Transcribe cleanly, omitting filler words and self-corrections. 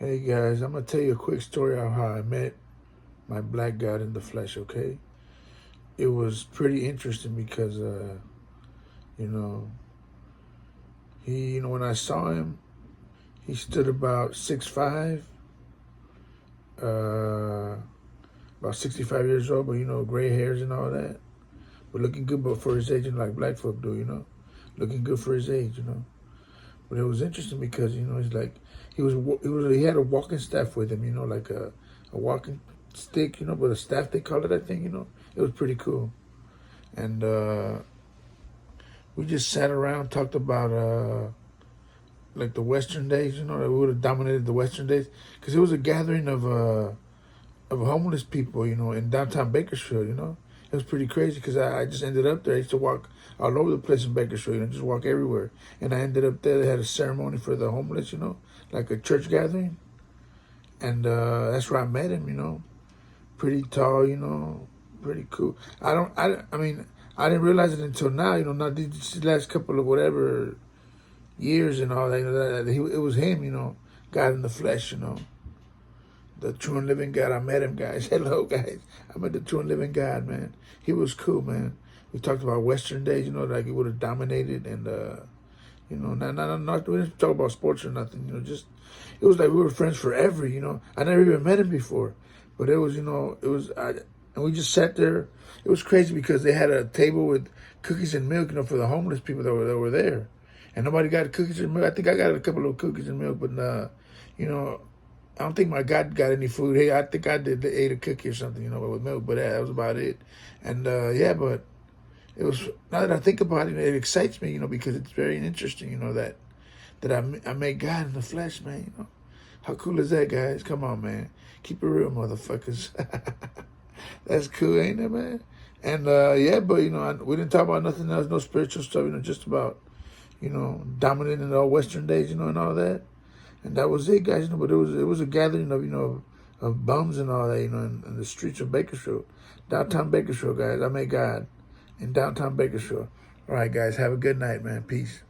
Hey guys, I'm gonna tell you a quick story of how I met my black God in the flesh. Okay, it was pretty interesting because you know, when I saw him, he stood about 6'5", about 65 years old, but gray hairs and all that, but looking good, but for his age, and like black folk do, looking good for his age. But it was interesting because he's like he had a walking staff with him, like a walking stick, but a staff they call it, I think. It was pretty cool, and we just sat around, talked about like the Western days, that we would have dominated the Western days, because it was a gathering of homeless people, in downtown Bakersfield. It was pretty crazy because I just ended up there. I used to walk all over the place in Bakersfield, just walk everywhere. And I ended up there. They had a ceremony for the homeless, like a church gathering. And that's where I met him, pretty tall, pretty cool. I mean, I didn't realize it until now, not these last couple of whatever years and all that, it was him, God in the flesh, the true and living God. I met him, guys. Hello, guys. I met the true and living God, man. He was cool, man. We talked about Western days, like he would have dominated, and not we didn't talk about sports or nothing, just it was like we were friends forever, I never even met him before, but it was, and we just sat there. It was crazy because they had a table with cookies and milk, for the homeless people that were there, and nobody got cookies and milk. I think I got a couple of cookies and milk, but I don't think my God got any food. Hey, I think I ate a cookie or something, with milk, but that was about it. And yeah, but it was, now that I think about it, it excites me, because it's very interesting, that I met God in the flesh, man. How cool is that, guys? Come on, man. Keep it real, motherfuckers. That's cool, ain't it, man? And yeah, but we didn't talk about nothing else, no spiritual stuff, just about, dominating the Western days, and all that. And that was it, guys. But it was a gathering of of bums and all that, in the streets of Bakersfield, downtown Bakersfield, guys. I met God in downtown Bakersfield. All right, guys. Have a good night, man. Peace.